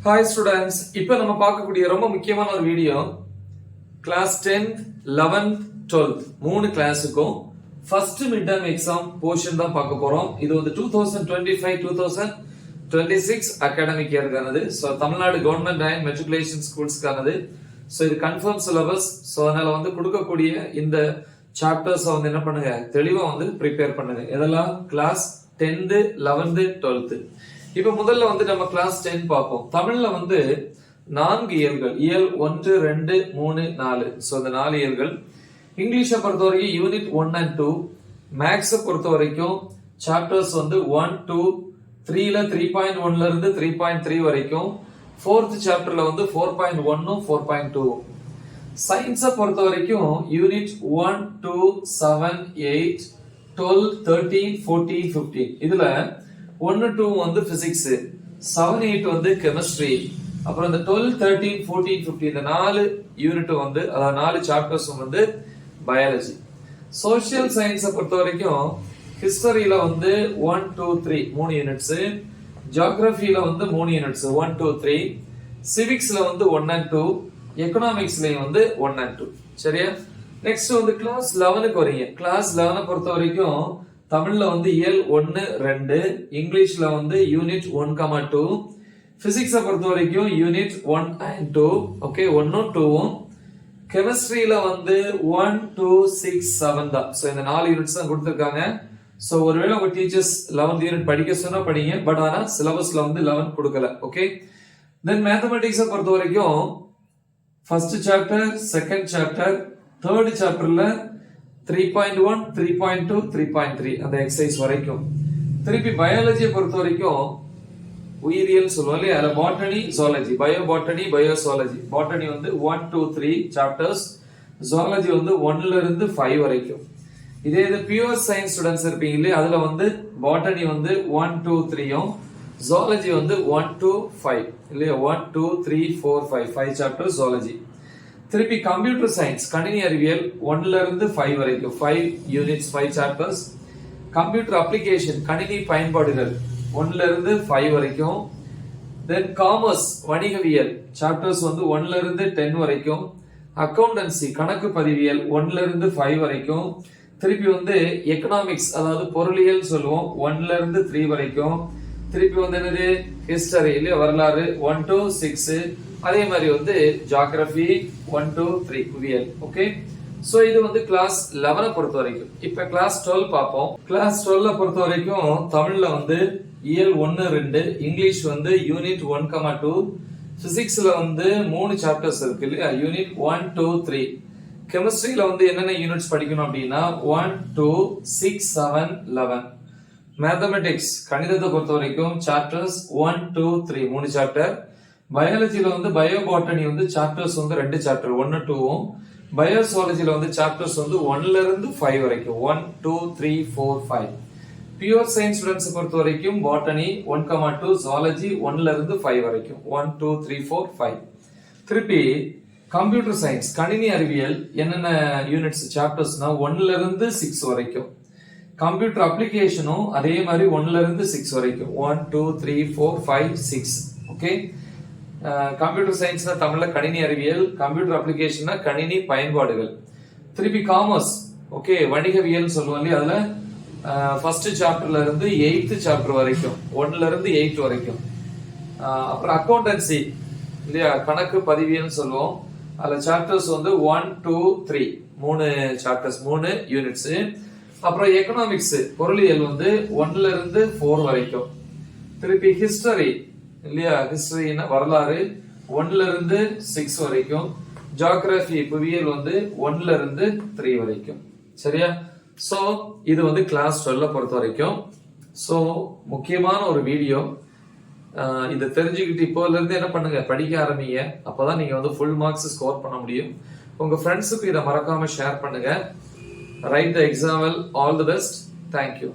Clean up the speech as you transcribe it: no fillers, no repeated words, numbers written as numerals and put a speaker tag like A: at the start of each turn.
A: Hi students, இப்போ நம்ம பார்க்கக்கூடிய ரொம்ப முக்கியமான ஒரு video class 10th 11th 12th மூணு கிளாஸுக்கும் first mid term exam portion தான் பார்க்க போறோம். இது வந்து 2025-2026 அகாடமிக் இயர்க்கானது. So Tamil Nadu government and matriculation ஸ்கூல்ஸ்க்கானது. ஸோ இது கன்ஃபார்ம் சிலபஸ். ஸோ அதனால வந்து கொடுக்கக்கூடிய இந்த சாப்டர்ஸ் வந்து என்ன பண்ணுங்க, தெளிவா வந்து ப்ரிப்பேர் பண்ணுங்க. இதெல்லாம் கிளாஸ் 10th 11th 12th. இப்ப முதல்ல வந்து நம்ம கிளாஸ் 10 பார்ப்போம். தமிழ்ல வந்து 4 இயல்கள், இயல் 1 2 3 4. சோ இந்த 4 இயல்கள். இங்கிலீஷை பொறுத்த வரைக்கும் யூனிட் 1 and 2. மேக்ஸை பொறுத்த வரைக்கும் சாப்டர்ஸ் வந்து 1 2 3ல 3.1ல இருந்து 3.3 வரைக்கும். 4th சாப்டர்ல வந்து 4.1 4.2. சயின்ஸை பொறுத்த வரைக்கும் யூனிட் 1 2 7 8 12 13 14 15. இதுல 1 2 வந்து பிசிக்ஸ், 7 8 வந்து கெமிஸ்ட்ரி, அப்புறம் இந்த 12 13 14 15 இந்த 4 யூனிட் வந்து அதாவது 4 சாப்டர்ஸ் வந்து பயாலஜி. சோஷியல் சயின்ஸை பொறுத்த வரைக்கும் ஹிஸ்டரியில வந்து 1 2 3 3 யூனிட்ஸ், ஜியோகிராஃபில வந்து 3 யூனிட்ஸ் 1 2 3, சிவிக்ஸ்ல வந்து 1 and 2, எக்கனாமிக்ஸ்லயும் வந்து 1 and 2. சரியா? நெக்ஸ்ட் வந்து கிளாஸ் 11க்கு வரீங்க. கிளாஸ் 11 பொறுத்த வரைக்கும் தமிழ்ல வந்து இயல் 1 2, இங்கிலீஷ்ல வந்து யூனிட் 1, 2, பிசிக்ஸை பொறுத்த வரைக்கும் யூனிட் 1 and 2. ஓகே, 1ம் 2ம். கெமிஸ்ட்ரியில வந்து 1 2 6 7 தான். சோ இந்த 4 யூனிட்ஸ் தான் கொடுத்திருக்காங்க. சோ ஒருவேளை உங்க டீச்சர்ஸ் 11th யூனிட் படிக்க சொன்னா படிங்க, பட் ஆனா சிலபஸ்ல வந்து 11 கொடுக்கல. ஓகே, தென் மேத்தமெட்டிக்ஸை பொறுத்த வரைக்கும் first chapter, second chapter, third சாப்டர்ல 3.1 3.2 3.3 அந்த எக்ஸசைஸ் வரைக்கும். திருப்பி பயாலஜியை பொறுத்த வரைக்கும் உயிரியல் சொல்லுவோம் இல்லையா, அதுல botany zoology, bio botany bio zoology. Botany வந்து 1 2 3 சாப்டர்ஸ், ஜுவாலஜி வந்து 1ல இருந்து 5 வரைக்கும். இதே இது பியூர் சயின்ஸ் ஸ்டூடெண்ட்ஸ் இருப்பீங்க இல்லையா, அதுல வந்து பாட்டனி வந்து 1 2 3யும், ஜுவாலஜி வந்து 1 to 5 இல்லையா, 1 2 3 4 5 சாப்டர்ஸ் ஜுவாலஜி. திருப்பி கம்ப்யூட்டர் சயின்ஸ் கணினி அறிவியல் 1ல இருந்து 5 வரைக்கும், 5 யூனிட்ஸ் 5 சாப்டர்ஸ். கம்ப்யூட்டர் அப்ளிகேஷன் கணினி பயன்பாடுகள் 1ல இருந்து 5 வரைக்கும். தென் காமர்ஸ் வணிகவியல் சாப்டர்ஸ் வந்து 1ல இருந்து 10 வரைக்கும். அக்கவுண்டன்சி கணக்கு பதிவியல் 1ல இருந்து 5 வரைக்கும். திருப்பி வந்து எக்கனாமிக்ஸ் அதாவது பொருளியல் சொல்லுவோம் 1ல இருந்து 3 வரைக்கும். திருப்பி வந்து என்னது ஹிஸ்டரி இல்லையா, வரலாறு 1 to 6. அதே மாதிரி வந்து ஜியோகிராஃபி 1 to 3 புவியியல். ஓகே, சோ இது வந்து கிளாஸ் 11 பொறுத்த வரைக்கும். இப்ப கிளாஸ் 12 பார்ப்போம். கிளாஸ் 12 பொறுத்த வரைக்கும் தமிழ்ல வந்து இயல் 1 2, இங்கிலீஷ் வந்து யூனிட் 1, 2, பிசிக்ஸ்ல வந்து 3 சாப்டர்ஸ் இருக்கு இல்லையா, யூனிட் 1 2 3. கெமிஸ்ட்ரியில வந்து என்னென்ன யூனிட்ஸ் படிக்கணும் அப்படின்னா 1 2 6 7 11. மேத்தமெட்டிக்ஸ் கணிதத்தை பொறுத்த வரைக்கும் சாப்டர்ஸ் 1 2 3 3 சாப்டர். பயாலஜில வந்து பயோ பாட்டனி வந்து சாப்டர்ஸ் வந்து 2 சாப்டர் 1 2ம். பயோ ஜுவாலஜில வந்து சாப்டர்ஸ் வந்து 1ல இருந்து 5 வரைக்கும், 1 2 3 4 5. பியூர் சயின்ஸ் ஸ்டூடெண்ட்ஸ் பொறுத்த வரைக்கும் பாட்டனி 1, 2, ஜுவாலஜி 1ல இருந்து 5 வரைக்கும், 1 2 3 4 5. திருப்பி கம்ப்யூட்டர் சயின்ஸ் கணினி அறிவியல் என்னென்ன யூனிட்ஸ் சாப்டர்ஸ்னா 1ல இருந்து 6 வரைக்கும். கம்ப்யூட்டர் அப்ளிகேஷனும் அதே மாதிரி 1ல இருந்து 6 வரைக்கும், 1 2 3 4 5 6. ஓகே, கம்ப்யூட்டர் சயின்ஸ்னா தமிழ்ல கணினி அறிவியல், கம்ப்யூட்டர் அப்ளிகேஷன்னா கணினி பயன்பாடுகள். திருப்பி காமர்ஸ் ஓகே வணிகவியல் சொல்லுவோம் இல்லையா, அதுல ஃபர்ஸ்ட் சாப்டர்ல இருந்து 8th சாப்டர் வரைக்கும், 1ல இருந்து 8 வரைக்கும். அப்புறம் அக்கவுண்டன்சி இல்லையா, கணக்கு பதிவியல் சொல்லுவோம், அதுல சாப்டர்ஸ் வந்து 1 2 3 3 சாப்டர்ஸ் 3 யூனிட்ஸ். அப்புறம் எக்கனாமிக்ஸ் பொருளியல் வந்து 1ல இருந்து 4 வரைக்கும். திருப்பி ஹிஸ்டரி இல்லையா, ஹிஸ்டரினா வரலாறு 1ல இருந்து 6 வரைக்கும். ஜியோகிராஃபி புவியியல் வந்து 1ல இருந்து 3 வரைக்கும். சரியா? சோ இது வந்து கிளாஸ் 12 பொறுத்த வரைக்கும். சோ முக்கியமான ஒரு வீடியோ. இதை தெரிஞ்சுக்கிட்டு இப்போல இருந்து என்ன பண்ணுங்க, படிக்க ஆரம்பிங்க. அப்பதான் நீங்க வந்து ஃபுல் மார்க்ஸ் ஸ்கோர் பண்ண முடியும். உங்க ஃப்ரெண்ட்ஸுக்கு இதை மறக்காம ஷேர் பண்ணுங்க. Write the exam well. All the best. Thank you.